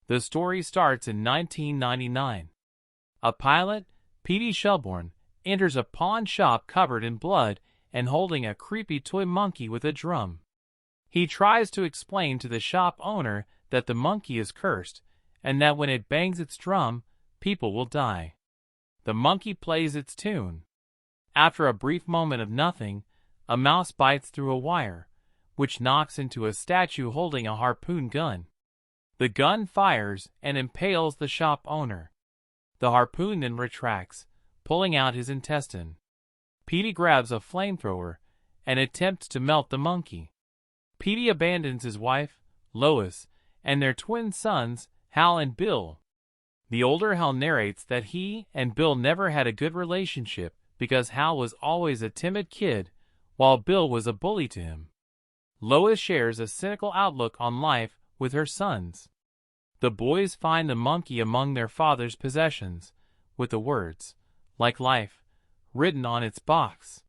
The story starts in 1999. A pilot, Petey Shelbourne, enters a pawn shop covered in blood and holding a creepy toy monkey with a drum. He tries to explain to the shop owner that the monkey is cursed and that when it bangs its drum, people will die. The monkey plays its tune. After a brief moment of nothing, a mouse bites through a wire, which knocks into a statue holding a harpoon gun. The gun fires and impales the shop owner. The harpoon then retracts, pulling out his intestine. Petey grabs a flamethrower and attempts to melt the monkey. Petey abandons his wife, Lois, and their twin sons, Hal and Bill. The older Hal narrates that he and Bill never had a good relationship because Hal was always a timid kid, while Bill was a bully to him. Lois shares a cynical outlook on life with her sons. The boys find the monkey among their father's possessions, with the words, "like life," written on its box.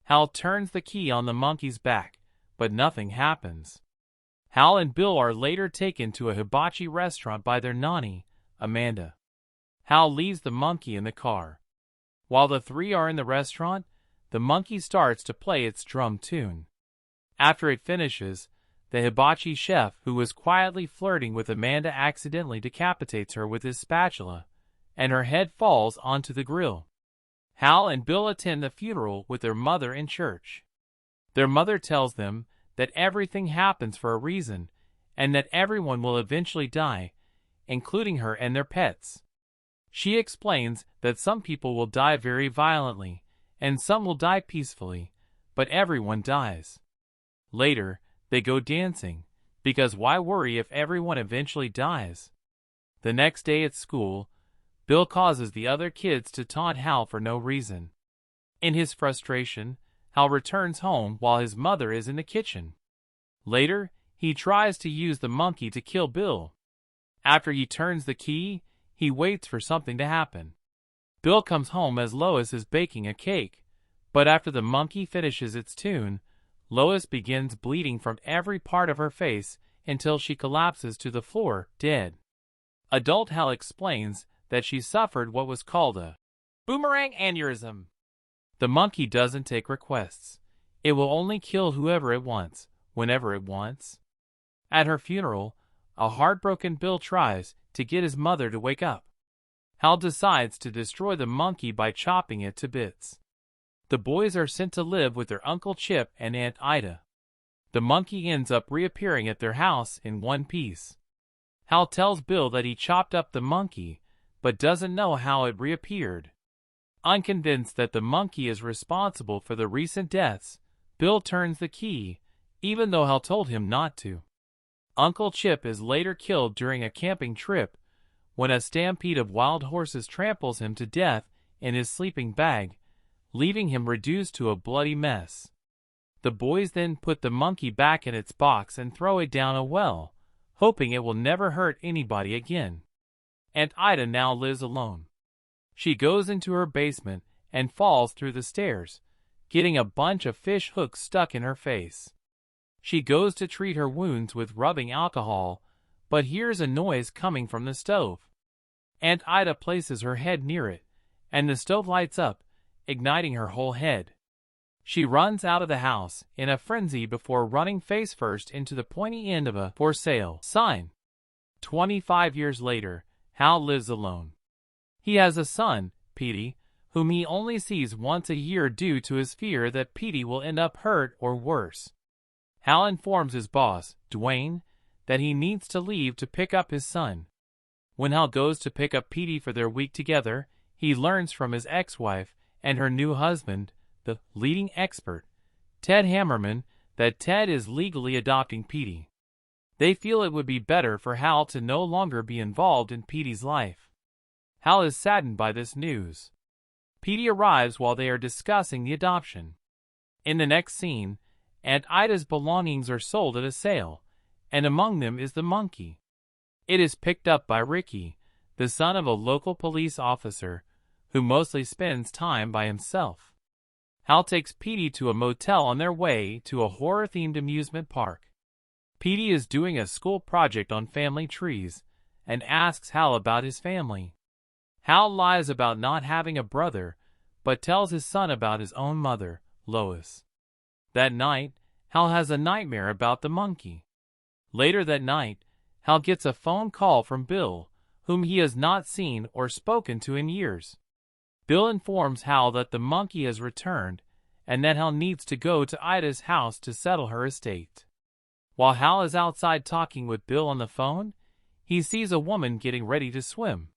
Hal turns the key on the monkey's back, but nothing happens. Hal and Bill are later taken to a hibachi restaurant by their nanny, Amanda. Hal leaves the monkey in the car. While the three are in the restaurant, the monkey starts to play its drum tune. After it finishes, the hibachi chef who was quietly flirting with Amanda accidentally decapitates her with his spatula, and her head falls onto the grill. Hal and Bill attend the funeral with their mother in church. Their mother tells them that everything happens for a reason, and that everyone will eventually die, including her and their pets. She explains that some people will die very violently, and some will die peacefully, but everyone dies. Later, they go dancing, because why worry if everyone eventually dies? The next day at school, Bill causes the other kids to taunt Hal for no reason. In his frustration, Hal returns home while his mother is in the kitchen. Later, he tries to use the monkey to kill Bill. After he turns the key, he waits for something to happen. Bill comes home as Lois is baking a cake, but after the monkey finishes its tune, Lois begins bleeding from every part of her face until she collapses to the floor, dead. Adult Hal explains that she suffered what was called a boomerang aneurysm. The monkey doesn't take requests. It will only kill whoever it wants, whenever it wants. At her funeral, a heartbroken Bill tries to get his mother to wake up. Hal decides to destroy the monkey by chopping it to bits. The boys are sent to live with their Uncle Chip and Aunt Ida. The monkey ends up reappearing at their house in one piece. Hal tells Bill that he chopped up the monkey, but doesn't know how it reappeared. Unconvinced that the monkey is responsible for the recent deaths, Bill turns the key, even though Hal told him not to. Uncle Chip is later killed during a camping trip when a stampede of wild horses tramples him to death in his sleeping bag, leaving him reduced to a bloody mess. The boys then put the monkey back in its box and throw it down a well, hoping it will never hurt anybody again. Aunt Ida now lives alone. She goes into her basement and falls through the stairs, getting a bunch of fish hooks stuck in her face. She goes to treat her wounds with rubbing alcohol, but hears a noise coming from the stove. Aunt Ida places her head near it, and the stove lights up, igniting her whole head. She runs out of the house in a frenzy before running face first into the pointy end of a "for sale" sign. 25 years later, Hal lives alone. He has a son, Petey, whom he only sees once a year due to his fear that Petey will end up hurt or worse. Hal informs his boss, Dwayne, that he needs to leave to pick up his son. When Hal goes to pick up Petey for their week together, he learns from his ex-wife and her new husband, the leading expert, Ted Hammerman, that Ted is legally adopting Petey. They feel it would be better for Hal to no longer be involved in Petey's life. Hal is saddened by this news. Petey arrives while they are discussing the adoption. In the next scene, Aunt Ida's belongings are sold at a sale, and among them is the monkey. It is picked up by Ricky, the son of a local police officer, who mostly spends time by himself. Hal takes Petey to a motel on their way to a horror-themed amusement park. Petey is doing a school project on family trees, and asks Hal about his family. Hal lies about not having a brother, but tells his son about his own mother, Lois. That night, Hal has a nightmare about the monkey. Later that night, Hal gets a phone call from Bill, whom he has not seen or spoken to in years. Bill informs Hal that the monkey has returned and that Hal needs to go to Ida's house to settle her estate. While Hal is outside talking with Bill on the phone, he sees a woman getting ready to swim.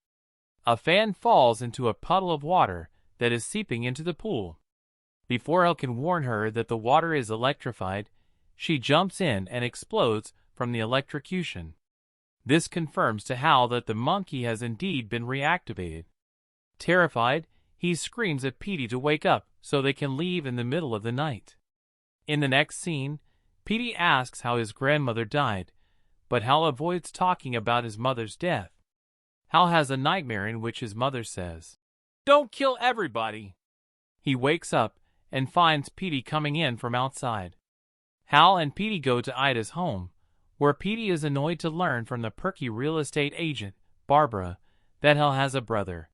A fan falls into a puddle of water that is seeping into the pool. Before Hal can warn her that the water is electrified, she jumps in and explodes from the electrocution. This confirms to Hal that the monkey has indeed been reactivated. Terrified, he screams at Petey to wake up so they can leave in the middle of the night. In the next scene, Petey asks how his grandmother died, but Hal avoids talking about his mother's death. Hal has a nightmare in which his mother says, "Don't kill everybody." He wakes up and finds Petey coming in from outside. Hal and Petey go to Ida's home, where Petey is annoyed to learn from the perky real estate agent, Barbara, that Hal has a brother.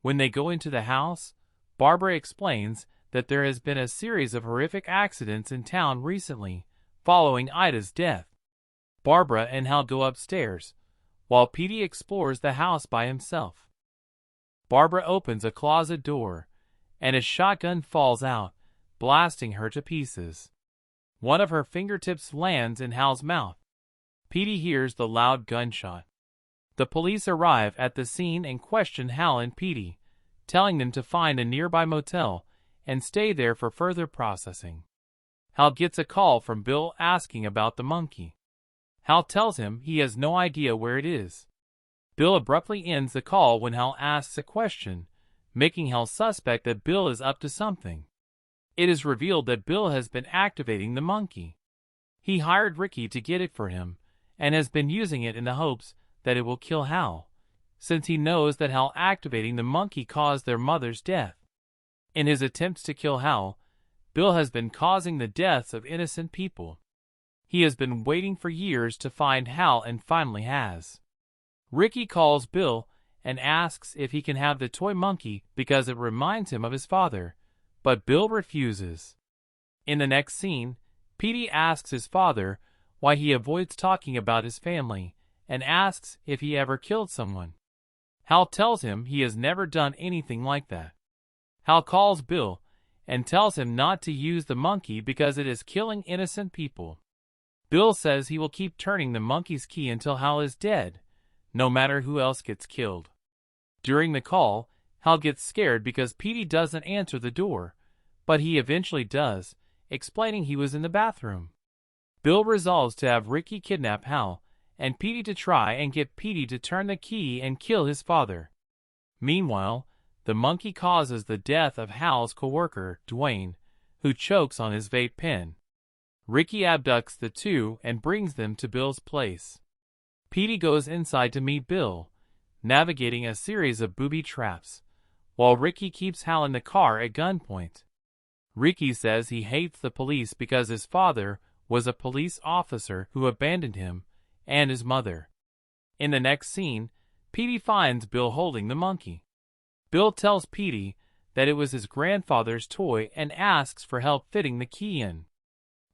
When they go into the house, Barbara explains that there has been a series of horrific accidents in town recently, following Ida's death. Barbara and Hal go upstairs, while Petey explores the house by himself. Barbara opens a closet door, and a shotgun falls out, blasting her to pieces. One of her fingertips lands in Hal's mouth. Petey hears the loud gunshot. The police arrive at the scene and question Hal and Petey, telling them to find a nearby motel and stay there for further processing. Hal gets a call from Bill asking about the monkey. Hal tells him he has no idea where it is. Bill abruptly ends the call when Hal asks a question, making Hal suspect that Bill is up to something. It is revealed that Bill has been activating the monkey. He hired Ricky to get it for him, and has been using it in the hopes that it will kill Hal, since he knows that Hal activating the monkey caused their mother's death. In his attempts to kill Hal, Bill has been causing the deaths of innocent people. He has been waiting for years to find Hal and finally has. Ricky calls Bill and asks if he can have the toy monkey because it reminds him of his father, but Bill refuses. In the next scene, Petey asks his father why he avoids talking about his family and asks if he ever killed someone. Hal tells him he has never done anything like that. Hal calls Bill and tells him not to use the monkey because it is killing innocent people. Bill says he will keep turning the monkey's key until Hal is dead, no matter who else gets killed. During the call, Hal gets scared because Petey doesn't answer the door, but he eventually does, explaining he was in the bathroom. Bill resolves to have Ricky kidnap Hal and Petey to try and get Petey to turn the key and kill his father. Meanwhile, the monkey causes the death of Hal's coworker, Dwayne, who chokes on his vape pen. Ricky abducts the two and brings them to Bill's place. Petey goes inside to meet Bill, navigating a series of booby traps, while Ricky keeps Hal in the car at gunpoint. Ricky says he hates the police because his father was a police officer who abandoned him and his mother. In the next scene, Petey finds Bill holding the monkey. Bill tells Petey that it was his grandfather's toy and asks for help fitting the key in.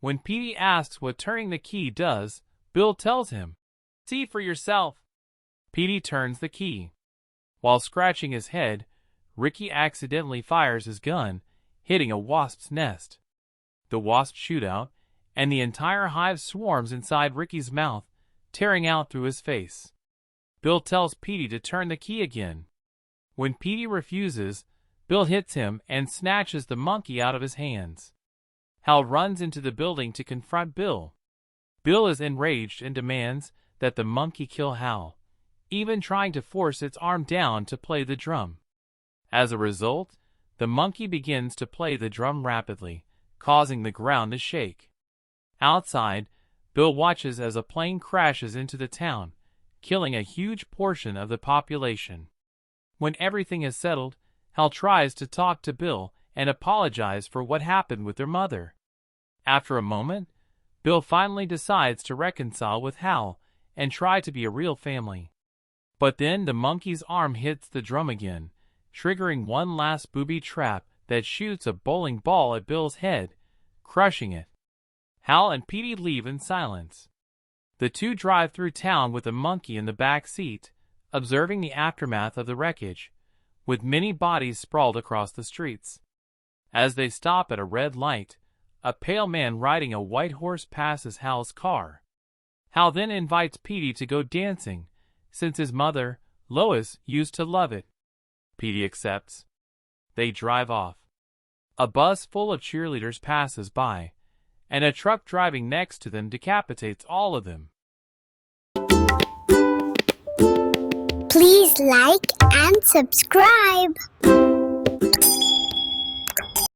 When Petey asks what turning the key does, Bill tells him, "See for yourself." Petey turns the key. While scratching his head, Ricky accidentally fires his gun, hitting a wasp's nest. The wasps shoot out, and the entire hive swarms inside Ricky's mouth, tearing out through his face. Bill tells Petey to turn the key again. When Petey refuses, Bill hits him and snatches the monkey out of his hands. Hal runs into the building to confront Bill. Bill is enraged and demands that the monkey kill Hal, even trying to force its arm down to play the drum. As a result, the monkey begins to play the drum rapidly, causing the ground to shake. Outside, Bill watches as a plane crashes into the town, killing a huge portion of the population. When everything is settled, Hal tries to talk to Bill and apologize for what happened with their mother. After a moment, Bill finally decides to reconcile with Hal and try to be a real family. But then the monkey's arm hits the drum again, triggering one last booby trap that shoots a bowling ball at Bill's head, crushing it. Hal and Petey leave in silence. The two drive through town with the monkey in the back seat, observing the aftermath of the wreckage, with many bodies sprawled across the streets. As they stop at a red light, a pale man riding a white horse passes Hal's car. Hal then invites Petey to go dancing, since his mother, Lois, used to love it. Petey accepts. They drive off. A bus full of cheerleaders passes by, and a truck driving next to them decapitates all of them. Please like and subscribe.